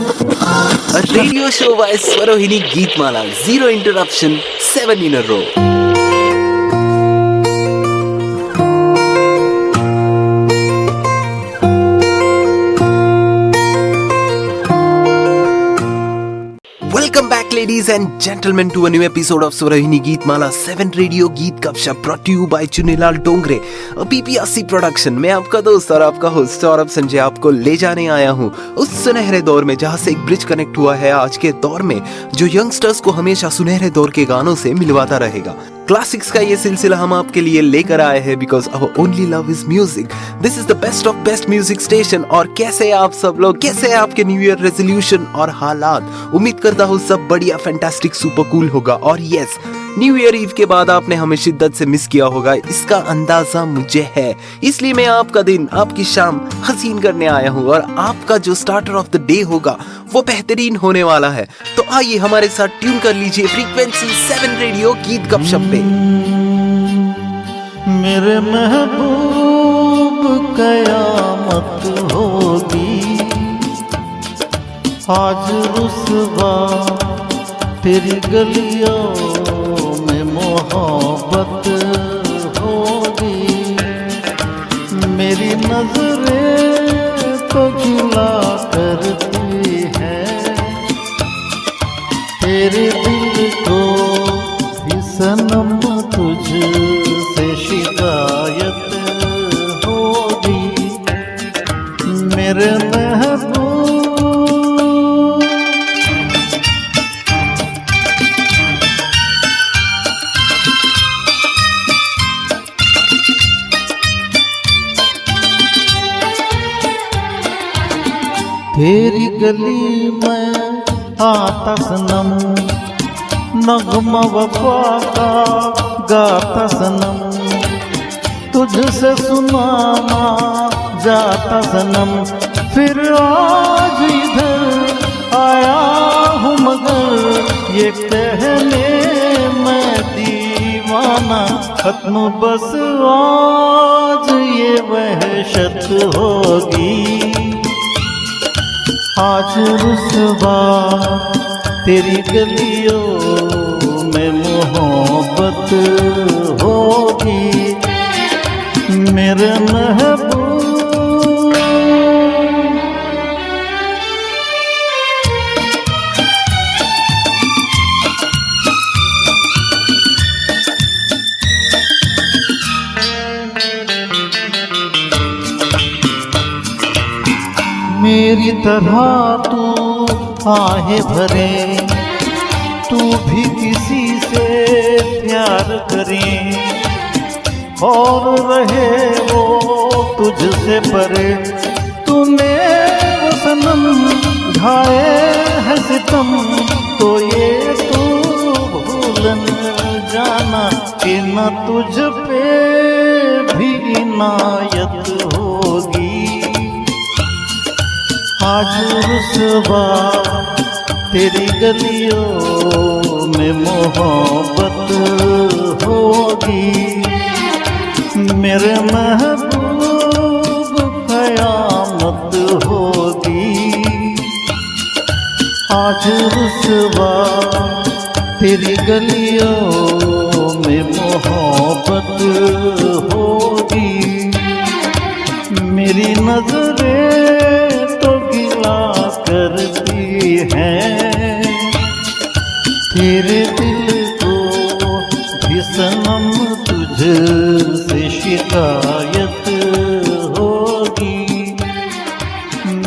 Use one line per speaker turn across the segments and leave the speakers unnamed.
A radio show by Swarohini Geetmala. Zero interruption, 7 in a row. Welcome back, ladies and gentlemen, to a new episode of Swarohini Geetmala 7 Radio Geet Gupshup, brought to you by Chunilal Dongre, a PPRC production. मैं आपका दोस्त और आपका host Saurabh Sanjay आपको ले जाने आया हूँ उस सुनहरे दौर में जहाँ से एक ब्रिज कनेक्ट हुआ है आज के दौर में, जो यंगस्टर्स को हमेशा सुनहरे दौर के गानों से मिलवाता रहेगा। क्लासिक्स का ये सिलसिला हम आपके लिए लेकर आए हैं because our only love is music. This is the best of best music station. और कैसे है आप सब लोग, कैसे है आपके न्यू ईयर रेजोल्यूशन और हालात? उम्मीद करता हूँ सब बढ़िया, फैंटास्टिक, सुपर कूल होगा। और यस, न्यू ईयर ईव के बाद आपने हमें शिद्दत से मिस किया होगा, इसका अंदाजा मुझे है। इसलिए मैं आपका दिन, आपकी शाम हसीन करने आया हूँ और आपका जो स्टार्टर ऑफ द डे होगा वो बेहतरीन होने वाला है। तो आइए हमारे साथ ट्यून कर लीजिए फ्रीक्वेंसी 7 रेडियो गीत गपशप पे।
मेरे महबूब कयामत होगी आज रुसवा तेरी गलियों में मोहब्बत होगी। मेरी नजरें तो गिला करती हैं, तेरे दिल को भी सनम तुझसे शिकायत होगी। मेरे महबूब तेरी गली में आता सनम, नगमा वफा का गाता सनम, तुझसे सुनाना जाता सनम। फिर आज इधर आया हूँ मगर ये कहने मैं दीवाना, खत्म बस आज ये वहशत होगी। आज रुसवा तेरी गलियों में मोहब्बत होगी। मेरे महबूब मेरी तरह तू आहे भरे, तू भी किसी से प्यार करे और रहे वो तुझसे परे। तूने वो सनम ढाए है सितम, तो ये तू भूलन जाना कि न तुझ पे भी इनायत होगी। आज रुसवा तेरी गलियों में मोहब्बत होगी। मेरे महबूब कयामत होगी। आज रुसवा तेरी गलियों में मोहब्बत होगी। मेरी नजरें करती हैं, तेरे दिल को भी सनम तुझसे शिकायत होगी।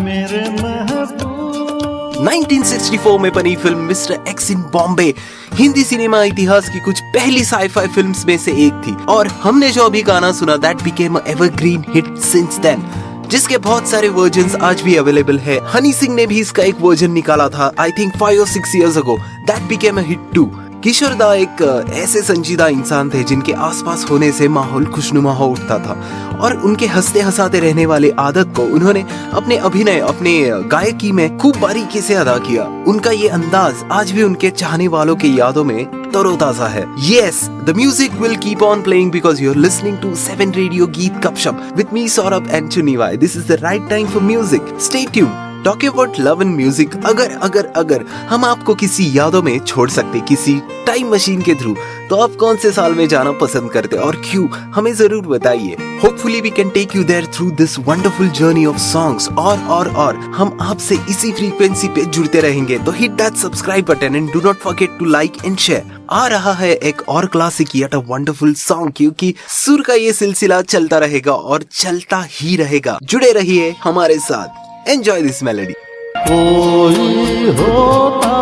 मेरे महबूब
1964 में बनी फिल्म मिस्टर एक्स इन बॉम्बे हिंदी सिनेमा इतिहास की कुछ पहली साई-फाई फिल्म्स में से एक थी और हमने जो अभी गाना सुना that became a evergreen hit since then, जिसके बहुत सारे वर्जन्स आज भी अवेलेबल है। हनी सिंह ने भी इसका एक वर्जन निकाला था I think 5 or 6 years ago, that became a hit too. Kishore da एक ऐसे संजीदा इंसान थे जिनके आसपास होने से माहौल खुशनुमा हो उठता था और उनके हंसते हंसाते रहने वाले आदत को उन्होंने अपने अभिनय, अपने गायकी में खूब बारीकी से अदा किया। उनका ये अंदाज आज भी उनके चाहने वालों की यादों में तरोताजा है। Yes, the music will keep on playing because you're listening to 7 Radio Geet Gupshup with me Saurabh and Chunivai. This is the right time for music. Stay tuned. Talk about love and music, अगर हम आपको किसी यादों में छोड़ सकते किसी time machine के थ्रू, तो आप कौन से साल में जाना पसंद करते और क्यों, हमें जरूर बताइए। Hopefully we can take you there through this wonderful journey of songs. और हम आपसे इसी फ्रीक्वेंसी पे जुड़ते रहेंगे, तो hit that subscribe button and do not forget to like and share. आ रहा है एक और classic yet a wonderful song, क्योंकि सुर का ये सिलसिला चलता रहेगा और चलता ही रहेगा। जुड़े रहिए हमारे साथ, एंजॉय दिस मेलोडी।
कोई होता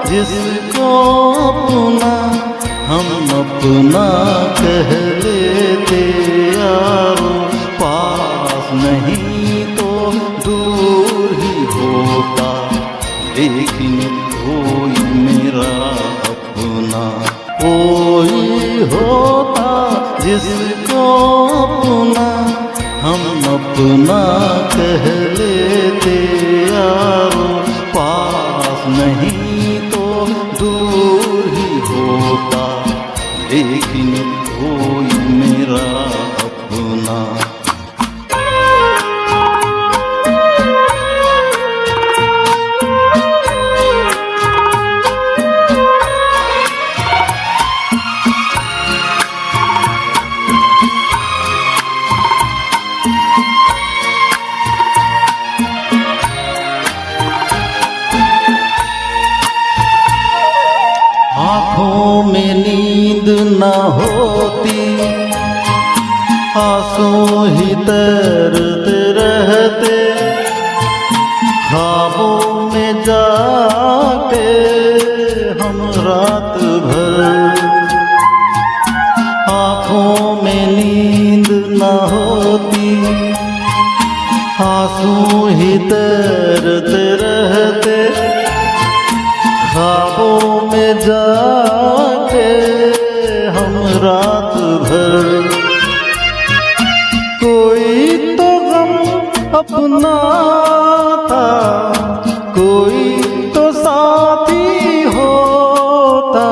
जिसको अपना हम अपना कह लेते यारो, पास नहीं तो दूर ही होता, लेकिन कोई मेरा अपना। कोई होता जिसको अपना हम अपना कह लेते यारो, पास नहीं तो दूर ही होता, लेकिन कोई मेरा अपना। आँखों में नींद न होती, आंसू ही तैरते रहते, ख्वाबों में जाते हम रात भर। आँखों में नींद न होती, आंसू ही तैरते रहते, ख्वाबों में जाते हम रात भर। कोई तो गम अपना था, कोई तो साथी होता,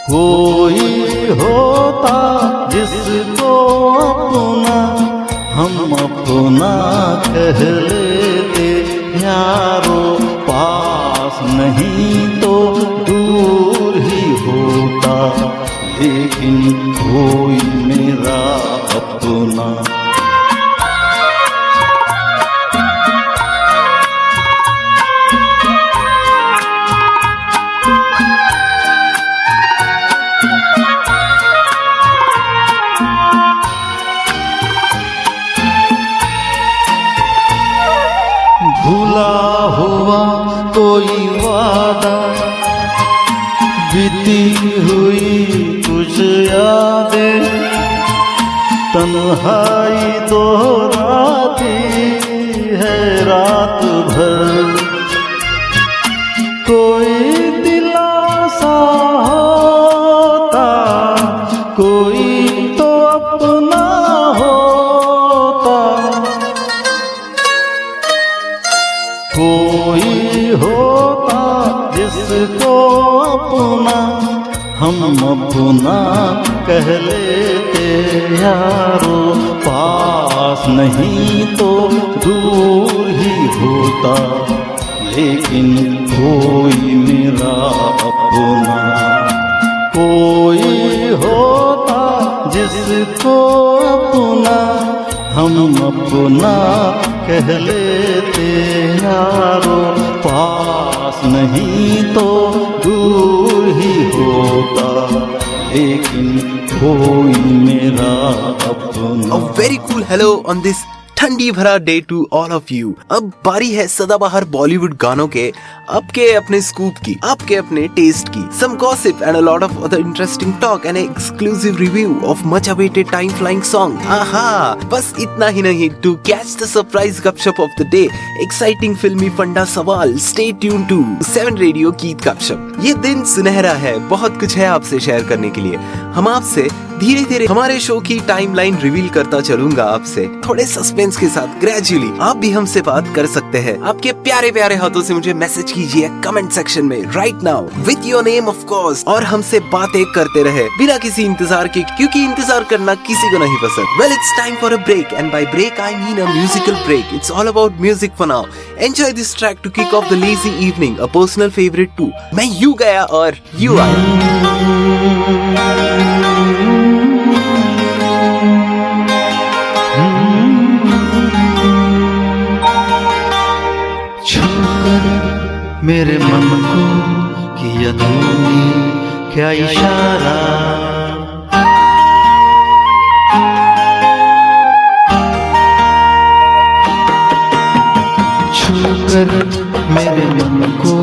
कोई होता जिसको अपना हम अपना कह लेते यारो, पास नहीं तो दूर ही होता, लेकिन कोई मेरा अपना। भूला हुआ कोई वादा, बीती हुई कुछ यादें, तन्हाई दोहराती है रात भर। कोई दिलासा होता, कोई तो अपना होता, कोई होता जिसको अपना हम अपना कह लेते यारो, पास नहीं तो दूर ही होता, लेकिन कोई मेरा अपना। कोई होता जिसको अपना हम अपना कह लेते यारो, पास नहीं तो दूर ही होता, लेकिन कोई मेरा अपना।
A very cool hello on this ठंडी भरा day to all of you. अब बारी है सदाबहार बॉलीवुड गानों के, आपके अपने स्कूप की, आपके अपने टेस्ट की, some gossip and a lot of other interesting talk and exclusive review of much awaited time flying song. आहा, बस इतना ही नहीं, to catch the surprise gupshup of the day, exciting filmi funda सवाल, stay tune to 7 radio Geet गपशप। ये दिन सुनहरा है, बहुत कुछ है आपसे शेयर करने के लिए। हम आपसे धीरे धीरे हमारे शो की टाइमलाइन रिवील करता चलूंगा आपसे, थोड़े सस्पेंस के साथ ग्रेजुअली। आप भी हमसे बात कर सकते हैं, आपके प्यारे प्यारे हाथों से मुझे मैसेज कीजिए कमेंट सेक्शन में right now with your name of course, और हमसे बातें करते रहे बिना किसी इंतजार के, क्योंकि इंतजार करना किसी को नहीं पसंद। Well, it's time for a break, and by break I mean a musical break. It's all about music for now. Enjoy this track to kick off the lazy evening, a personal favourite too. मैं यू गया और you आया।
छूकर मेरे मन को किया तूने क्या इशारा, छूकर मेरे मन को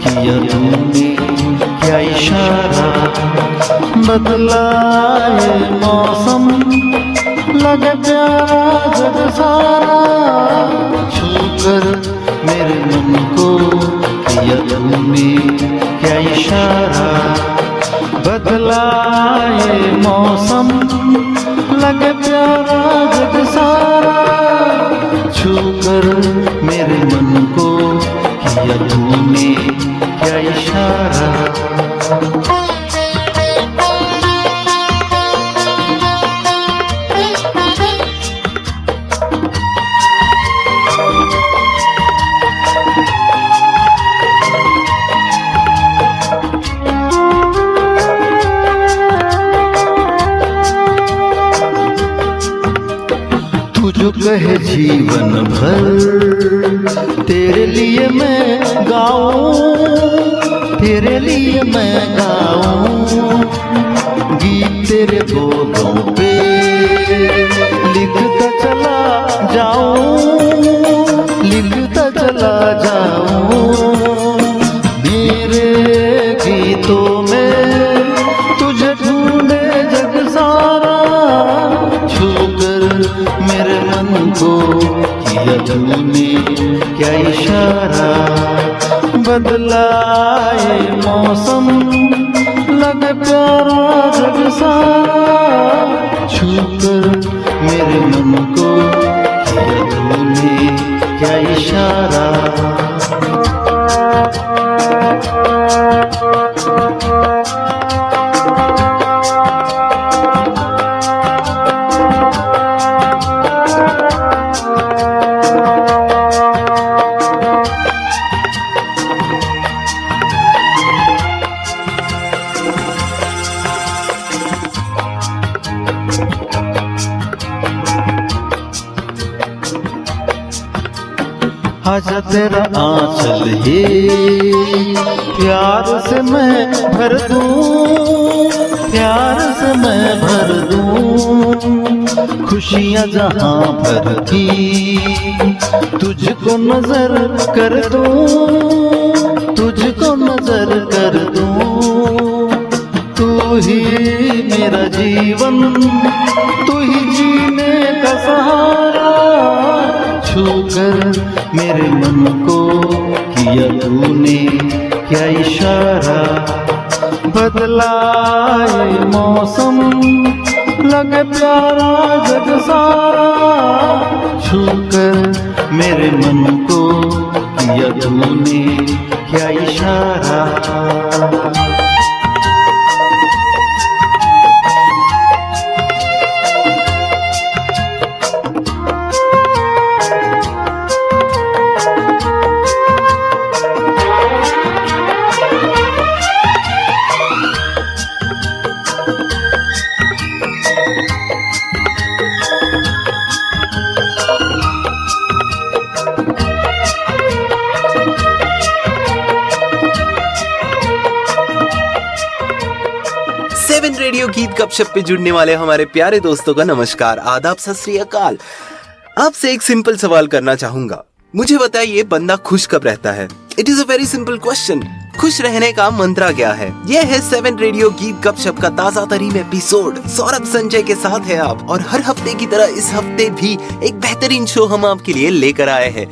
किया तूने क्या इशारा, बदला ये मौसम लगे प्यारा जग सारा, छूकर मेरे मन को किया तूने क्या इशारा, बदला ये मौसम लगे प्यारा जग सारा, छूकर मेरे मन को किया तूने क्या इशारा। जो कहे जीवन भर तेरे लिए मैं गाऊं, तेरे लिए मैं गाऊं, गीत तेरे बोलों पे लिखता चला जाऊं, लिखता चला जाऊं, मेरे गीतों में तुझे ढूंढे जग सारा, छूकर मेरे मन को किया तूने क्या इशारा, बदला ये मौसम लगे प्यारा जग सारा, छूकर मेरे मन को किया तूने क्या इशारा। आजा तेरा आंचल है प्यार से मैं भर दूं, प्यार से मैं भर दूं, खुशियां जहां भर की तुझको नजर कर दूं, तुझको नजर कर दूं, तू ही मेरा जीवन, तू ही जीने का सहारा, छूकर मेरे मन को किया तूने क्या इशारा, बदला ये मौसम लगे प्यारा जग सारा, छूकर मेरे मन को किया तूने क्या इशारा।
रेडियो गीत गपशप पे जुड़ने वाले हमारे प्यारे दोस्तों का नमस्कार, आदाब, सत श्री अकाल। आपसे एक सिंपल सवाल करना चाहूंगा, मुझे बताइए बंदा खुश कब रहता है? It is a very simple question. खुश रहने का मंत्र क्या है? यह है 7 रेडियो गीत गपशप का ताजा तरीन एपिसोड। सौरभ संजय के साथ है आप, और हर हफ्ते की तरह इस हफ्ते भी एक बेहतरीन शो हम आपके लिए लेकर आए हैं।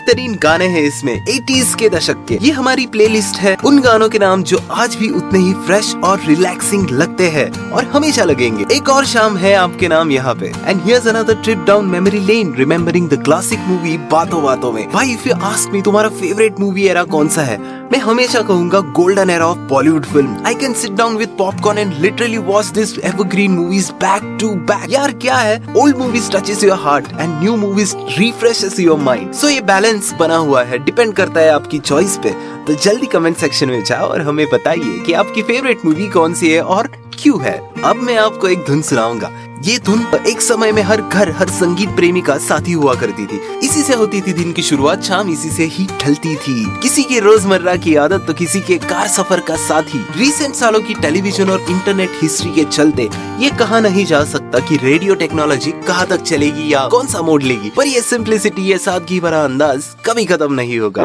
बेहतरीन गाने हैं इसमें 80s के दशक के। ये हमारी प्लेलिस्ट है उन गानों के नाम जो आज भी उतने ही फ्रेश और रिलैक्सिंग लगते हैं और हमेशा लगेंगे। एक और शाम है आपके नाम यहाँ पे। And here's another trip down memory lane remembering the classic movie बातों बातों में। भाई इफ यू आस्क मी तुम्हारा फेवरेट मूवी एरा कौन सा है, मैं हमेशा कहूंगा golden era of Bollywood film. I can sit down with popcorn and literally watch this evergreen movies back to back. यार क्या है, old movies touches your heart and new movies refreshes your mind. So ये balance बना हुआ है, depend करता है आपकी चॉइस पे। तो जल्दी कमेंट सेक्शन में जाओ और हमें बताइए कि आपकी फेवरेट मूवी कौन सी है और क्यों है। अब मैं आपको एक धुन सुनाऊंगा। ये धुन एक समय में हर घर हर संगीत प्रेमी का साथी हुआ करती थी। इसी से होती थी दिन की शुरुआत, शाम इसी से ही ढलती थी। किसी की रोजमर्रा की आदत तो किसी के कार सफर का साथी। रिसेंट सालों की टेलीविजन और इंटरनेट हिस्ट्री के चलते ये कहा नहीं जा सकता कि रेडियो टेक्नोलॉजी कहाँ तक चलेगी या कौन सा मोड़ लेगी, पर ये सिंप्लिसिटी, ये सादगी भरा अंदाज कभी खत्म नहीं होगा।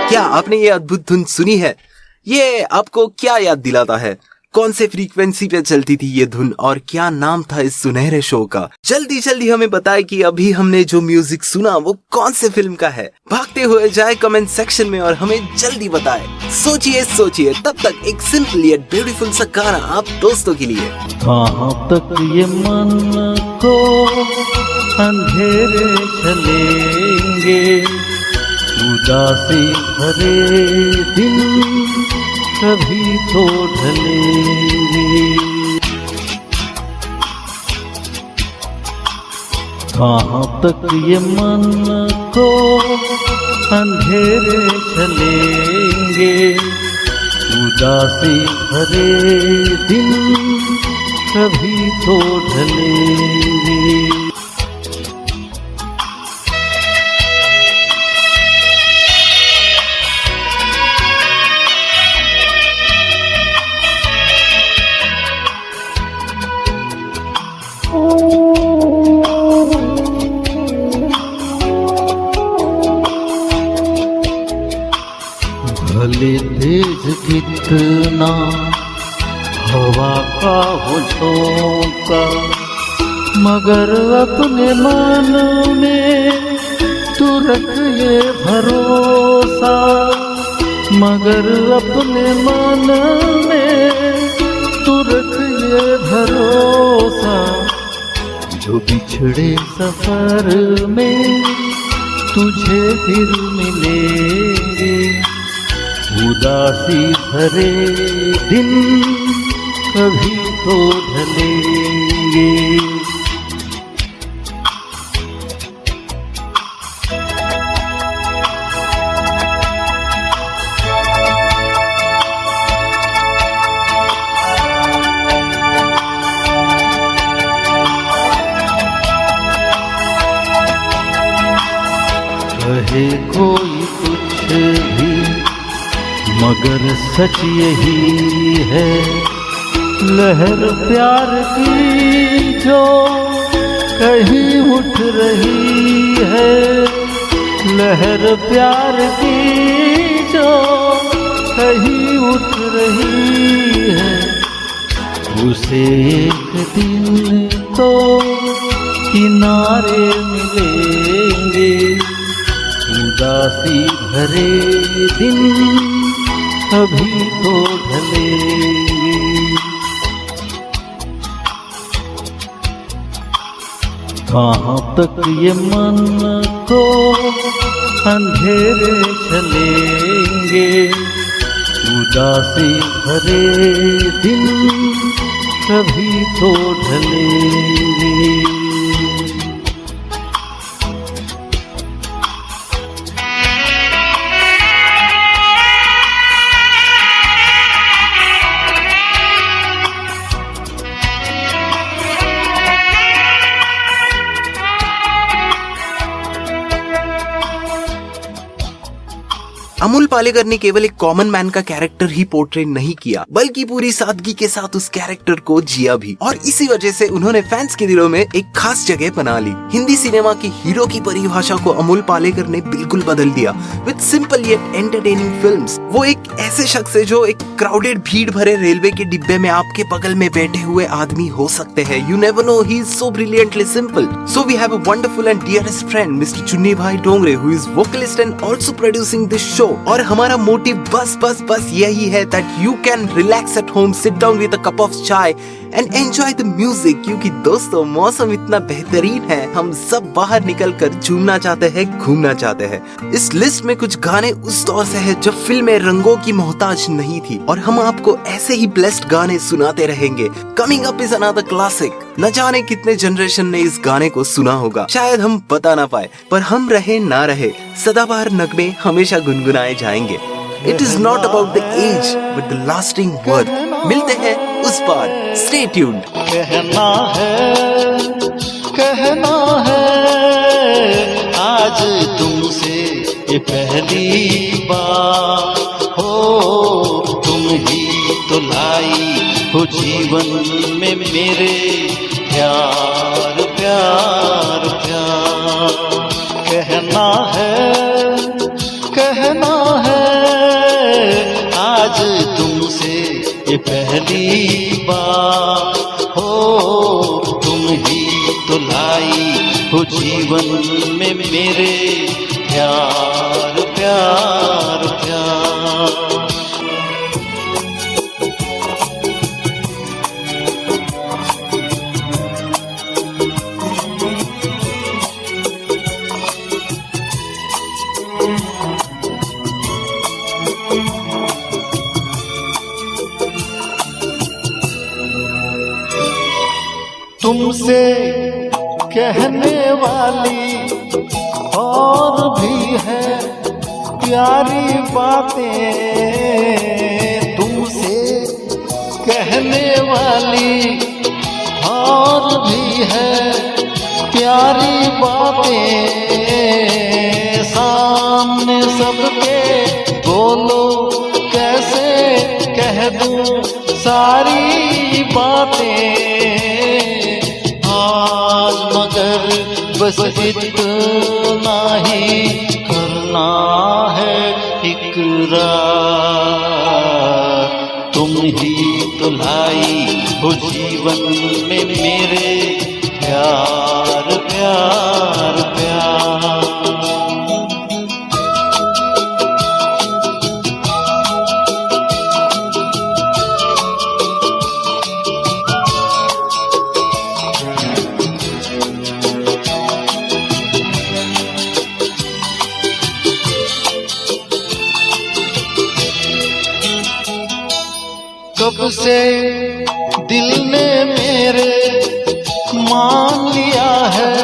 क्या आपने ये अद्भुत धुन सुनी है? ये आपको क्या याद दिलाता है? कौन से फ्रीक्वेंसी पे चलती थी ये धुन और क्या नाम था इस सुनहरे शो का? जल्दी जल्दी हमें बताएं कि अभी हमने जो म्यूजिक सुना वो कौन से फिल्म का है। भागते हुए जाए कमेंट सेक्शन में और हमें जल्दी बताएं। सोचिए सोचिए, तब तक एक सिंपल यट ब्यूटीफुल सा गाना आप दोस्तों के लिए।
कहाँ तक ये मन को अंधेरे चलेंगे, उदासी भरे दिन कभी तो ढलेंगे। कहाँ तक ये मन को अंधेरे चलेंगे, उदासी भरे दिन कभी तो ढलेंगे। भले तेज कितना हवा का हो झोंका, मगर अपने मन में तू रख ये भरोसा, मगर अपने मन में तू रख ये भरोसा। जो बिछड़े सफर में तुझे फिर मिलेंगे, उदासी भरे दिन कभी तो ढलेंगे। कहे कोई कुछ भी मगर सच यही है, लहर प्यार की जो कहीं उठ रही है, लहर प्यार की जो कहीं उठ रही है। उसे एक दिन तो किनारे मिलेंगे, उदासी भरे दिन कभी तो ढलेंगे। कहाँ तक ये मन को अंधेरे चलेंगे, उदासी भरे दिन कभी तो ढलेंगे।
अमोल पालेकर ने केवल एक कॉमन मैन का कैरेक्टर ही पोर्ट्रे नहीं किया, बल्कि पूरी सादगी के साथ उस कैरेक्टर को जिया भी, और इसी वजह से उन्होंने फैंस के दिलों में एक खास जगह बना ली। हिंदी सिनेमा की हीरो की परिभाषा को अमोल पालेकर ने बिल्कुल बदल दिया with simple yet entertaining films. वो एक ऐसे शख्स है जो एक क्राउडेड भीड़ भरे रेलवे के डिब्बे में आपके बगल में बैठे हुए आदमी हो सकते हैं। You never know, he is so brilliantly simple. So we have a wonderful and dearest friend mister Chunni Bhai Dongre, who is vocalist and also producing this show. और हमारा मोटिव बस यही है that you can relax at home, sit down with a cup of chai and enjoy the music. क्योंकि दोस्तों मौसम इतना बेहतरीन है, हम सब बाहर निकल कर झूमना चाहते हैं, घूमना चाहते हैं। इस लिस्ट में कुछ गाने उस दौर से है जब फिल्में रंगों की मोहताज नहीं थी, और हम आपको ऐसे ही ब्लेस्ड गाने सुनाते रहेंगे। Coming up is another classic. न जाने कितने जनरेशन ने इस गाने को सुना होगा, शायद हम बता ना पाए, पर हम रहे ना रहे, सदाबहार नगमे हमेशा गुनगुनाए जाएंगे। It is not about the age, but the lasting word. मिलते हैं उस पार। Stay tuned.
कहना है आज तुमसे ये पहली बार हो, तुम ही तो लाई हो जीवन में मेरे प्यार प्यार प्यार। कहना है आज तुमसे ये पहली बार हो, तुम ही तो लाई हो जीवन में मेरे प्यार प्यार प्यार। तुमसे कहने वाली और भी है प्यारी बातें, तुमसे कहने वाली और भी है प्यारी बातें। सामने सबके बोलो कैसे कह दूं सारी बातें, आज मगर बस इतना ही करना है इकरार। तुम ही तो लाई हो जीवन में मेरे प्यार प्यार प्यार। कब से दिल ने मेरे मान लिया है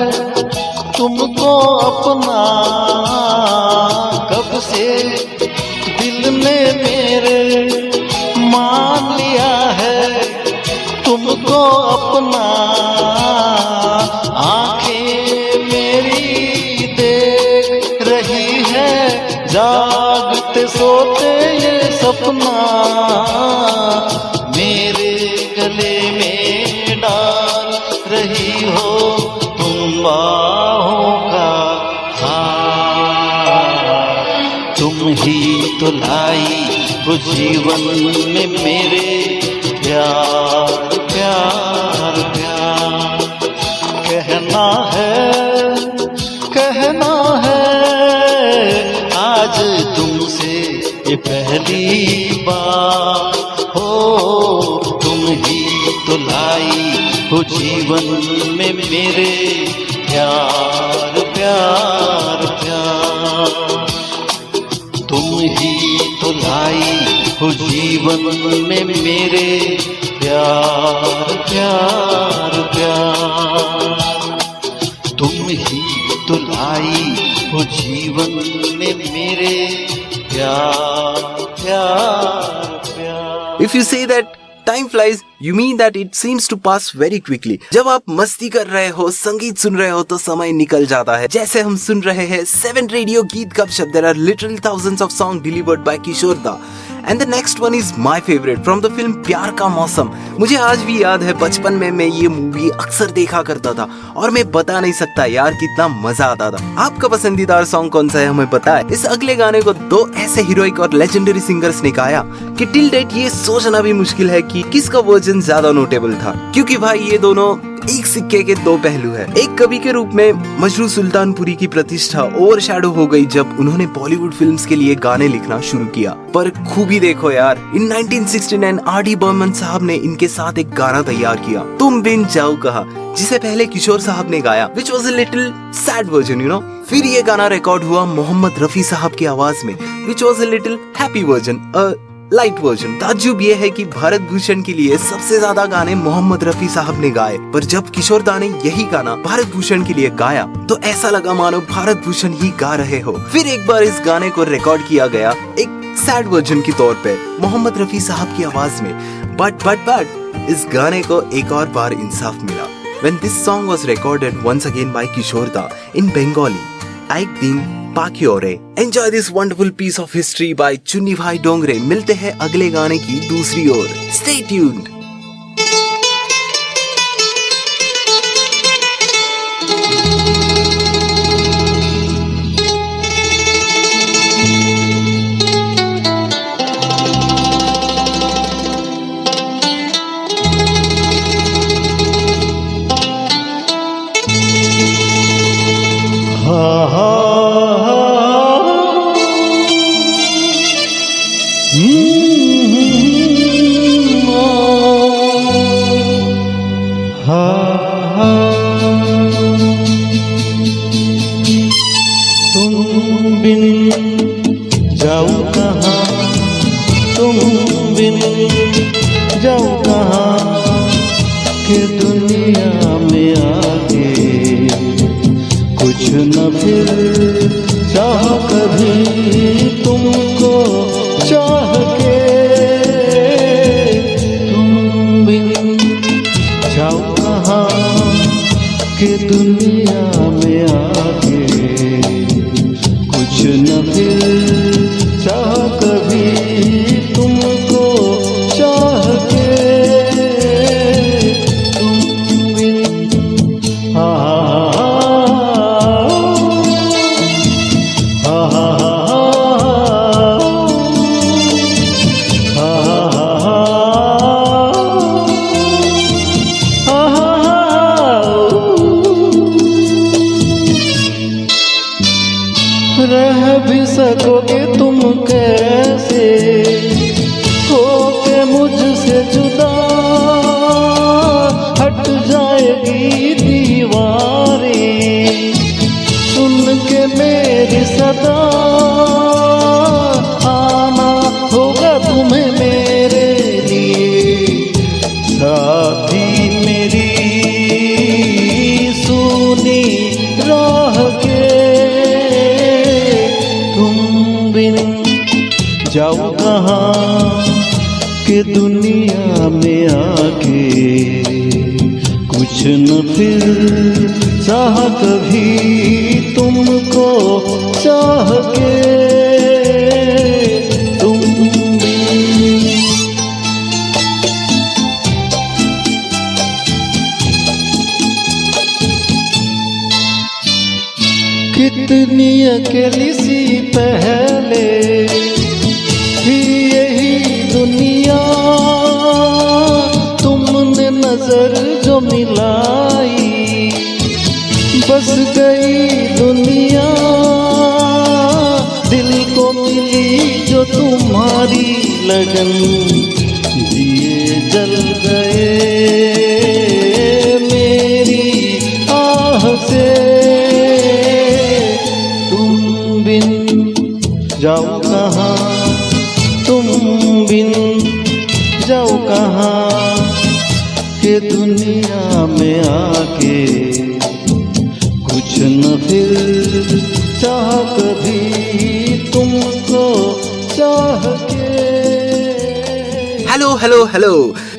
तुमको अपना, कब से दिल ने मेरे मान लिया है तुमको अपना। आंखें मेरी देख रही है जागते सोते ये सपना, मेरे गले में डाल रही हो तुम बाहों का हार। तुम ही तो लाई हो जीवन में मेरे प्यार प्यार प्यार। कहना है आज तुमसे ये पहली बार हो, तुम ही तो लाई हो जीवन में मेरे प्यार प्यार प्यार। तुम ही तो लाई हो जीवन में मेरे प्यार प्यार प्यार। तुम ही तो लाई हो जीवन में मेरे प्यार प्यार प्यार।
If you say that time flies you mean that it seems to pass very quickly. जब आप मस्ती कर रहे हो, संगीत सुन रहे हो तो समय निकल जाता है। जैसे हम सुन रहे हैं 7 radio Geet Gupshup. There are literally thousands of songs delivered by Kishore da. And the next one is my favorite from the film प्यार का मौसम। मुझे आज भी याद है बचपन में मैं ये मूवी अक्सर देखा करता था और मैं बता नहीं सकता यार कितना मजा आता था। आपका पसंदीदा सॉन्ग कौन सा है हमें पता है। इस अगले गाने को 2 ऐसे हीरोइक और लेजेंडरी सिंगर्स ने गाया कि टिल डेट ये सोचना भी मुश्किल है कि किसका वर्जन ज्यादा नोटेबल था, क्योंकि भाई ये दोनों एक सिक्के के 2 पहलू है। एक कवि के रूप में मजरू सुल्तानपुरी की प्रतिष्ठा ओवरशैडो हो गई जब उन्होंने बॉलीवुड फिल्म्स के लिए गाने लिखना शुरू किया। पर खूबी देखो यार, इन 1969 आर.डी. बर्मन साहब ने इनके साथ एक गाना तैयार किया, तुम बिन जाओ कहा, जिसे पहले किशोर साहब ने गाया, which was a little sad version, you know। फिर ये गाना रिकॉर्ड हुआ मोहम्मद रफी साहब की आवाज में, which was a little happy version, light version. ताज्जुब ये है कि भारत भूषण के लिए सबसे ज्यादा गाने मोहम्मद रफी साहब ने गाए, पर जब किशोर दा ने यही गाना भारत भूषण के लिए गाया तो ऐसा लगा मानो भारत भूषण ही गा रहे हो। फिर एक बार इस गाने को रिकॉर्ड किया गया एक सैड वर्जन के तौर पे मोहम्मद रफी साहब की आवाज में, बट इस गाने को एक और बार इंसाफ मिला when this song was recorded once again by Kishore दा in Bengali, एक दिन पाकी ओरे। Enjoy this wonderful piece of history by चुन्नी भाई डोंगरे। मिलते हैं अगले गाने की दूसरी ओर। Stay tuned।
तुम बिन जाओ कहाँ, तुम बिन जाओ कहाँ कि दुनिया में आके कुछ न फिर चाह कभी तुमको चाह के। तुम बिन जाओ कहाँ कि दुनिया में आके कुछ न फिर चाह कभी तुमको चाह के। तुम बिन रह भी सकोगे तुम कैसे होके मुझसे जुदा, हट जाएगी दीवारें सुन के मेरी सदा। आना होगा तुम्हें मेरे लिए साथी मेरी सुनी राह के। जाओ कहाँ कि दुनिया में आके कुछ न फिर चाह कभी तुमको चाह के। तुम कितनी अकेली सी पहले थी यही दुनिया, तुमने नजर जो मिलाई बस गई दुनिया। दिल को मिली जो तुम्हारी लगन, दिए जल गए मेरी आह से। तुम बिन जाओ कहाँ, तुम बिन जाओ कहाँ कि दुनिया में आके कुछ न फिर चाह कभी तुमको चाह के।
Hello hello hello,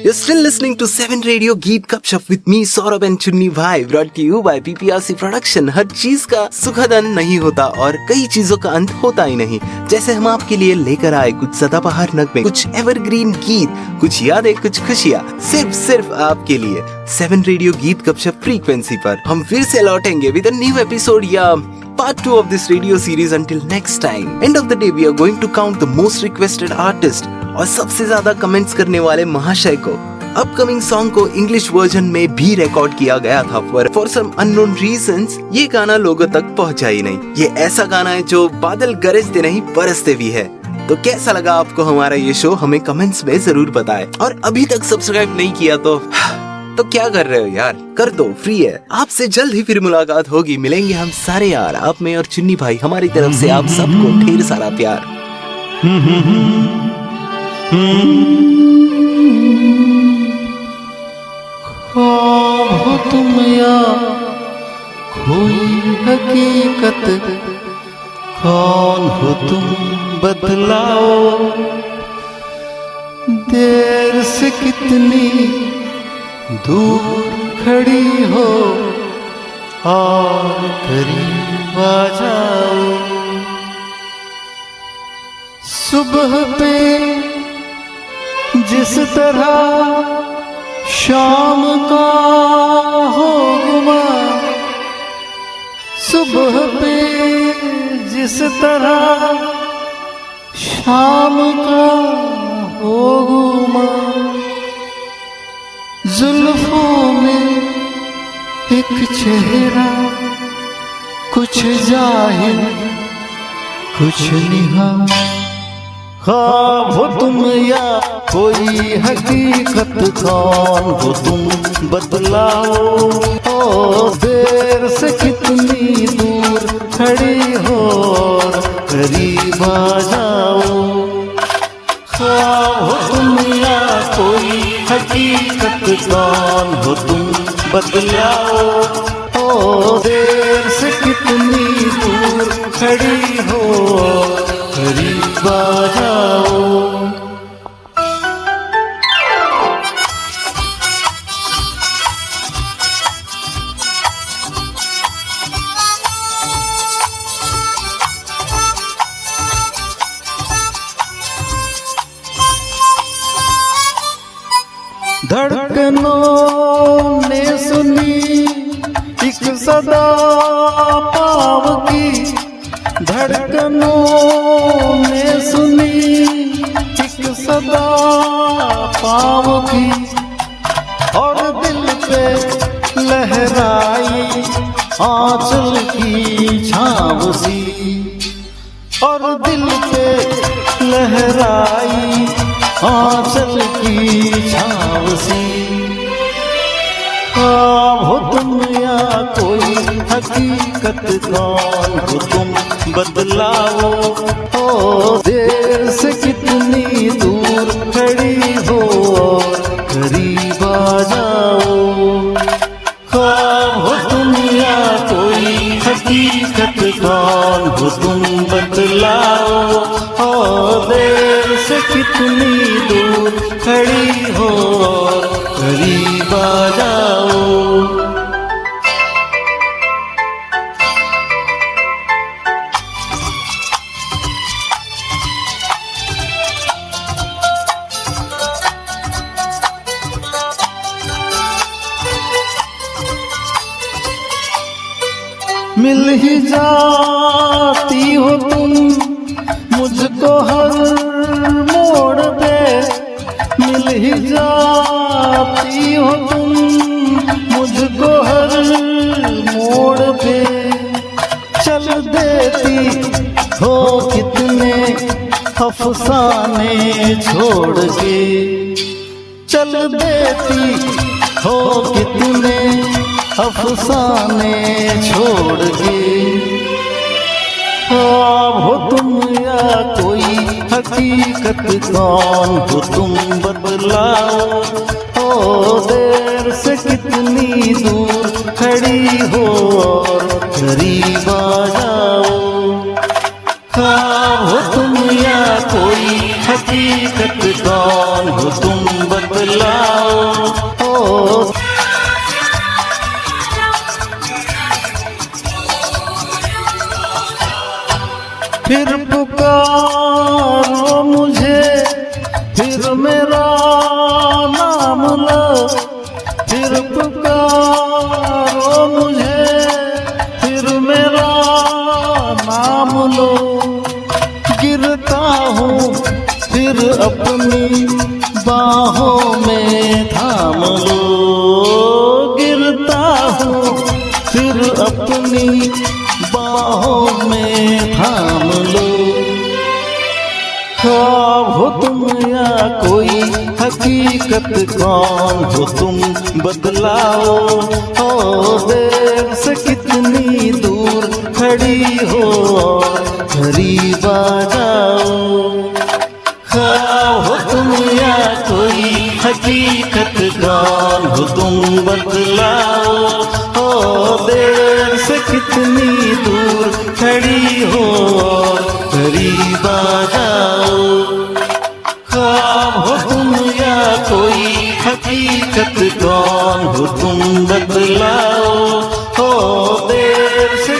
You're still listening to 7 Radio गीत गपशप with me सौरभ एंड चुन्नी भाई, brought to you by PPRC Production। हर चीज का सुखद अंत नहीं होता और कई चीजों का अंत होता ही नहीं। जैसे हम आपके लिए लेकर आए कुछ सदाबहार नगमे, कुछ एवरग्रीन गीत, कुछ यादें, कुछ खुशियाँ, सिर्फ आपके लिए 7 रेडियो गीत गपशप फ्रीक्वेंसी पर हम फिर से लौटेंगे विद अ न्यू एपिसोड या Part 2 of this radio series. Until next time, end of the day we are going to count the most requested artist और सबसे ज्यादा कमेंट्स करने वाले महाशय को। अपकमिंग सॉन्ग को इंग्लिश वर्जन में भी रिकॉर्ड किया गया था for some unknown reasons ये गाना लोगों तक पहुंचा ही नहीं। ये ऐसा गाना है जो बादल गरजते नहीं बरसते भी है। तो कैसा लगा आपको हमारा ये शो, हमें कमेंट्स में जरूर बताएं। और अभी तक सब्सक्राइब नहीं किया तो क्या कर रहे हो यार, कर दो, फ्री है। आपसे जल्द ही फिर मुलाकात होगी, मिलेंगे हम सारे यार, आप में और चुन्नी भाई। हमारी तरफ से आप सबको ढेर सारा प्यार।
ख्वाब हो तुम या कोई हकीकत, कौन हो तुम बतलाओ, देर से कितनी दूर खड़ी हो और करीब आ जाओ। सुबह पे जिस तरह शाम का हो गुमा, सुबह पे जिस तरह शाम का हो गुमा, जुल्फों में एक चेहरा, कुछ जाहिर कुछ निहा। ख्वाब हो तुम या कोई हकीकत, कौन हो तुम बतलाओ, ओ देर से कितनी दूर खड़ी हो और करीब आ जाओ। ख्वाब हो तुम या कोई हकीकत, कौन हो तुम बतलाओ, ओ देर से कितनी दूर खड़ी हो करीब आ जाओ। धड़कनों ने सुनी एक सदा पाव की, धड़कनों ने सुनी एक सदा पाव की, और दिल पे लहराई आंचल की छाँव सी, और दिल पे लहराई आंचल की छाँव सी। ख्वाब हो तुम या कोई हकीकत, कौन हो तुम बतलाओ, ओ देर से कितनी दूर खड़ी हो और करीब आ जाओ। ख्वाब हो तुम या कोई हकीकत, कौन हो तुम बतलाओ, ओ देर से कितनी दूर खड़ी हो और करीब आ जाओ। मिल ही जाती हो तुम मुझको हर मोड़ पे, मिल ही जाती हो तुम मुझको हर मोड़ पे, चल देती हो कितने अफसाने छोड़ के, चल देती हो कितने अफसाने छोड़ के। ख्वाब हो तुम या कोई हकीकत, कौन हो तुम बतलाओ, ओ देर से कितनी दूर खड़ी हो और करीब आ जाओ। ख्वाब हो तुम या कोई हकीकत, कौन हो तुम बतलाओ, फिर पुकारो मुझे, फिर मेरा नाम लो, फिर पुकारो मुझे, फिर मेरा नाम लो। गिरता हूँ फिर अपनी बाहों में थाम लो, गिरता हूँ फिर अपनी बाहों में थाम लो। ख्वाब हो तुम या कोई हकीकत, कौन हो तुम बदलाओ। ओ देर से कितनी दूर खड़ी हो और करीब आ जाओ। ख्वाब हो तुम या कोई हकीकत, कौन हो तुम बदलाओ। ओ देर से कितनी दूर खड़ी हो और करीब आ जाओ। ख्वाब हो तुम या कोई हकीकत, कौन हो तुम बदलाओ। ओ देर से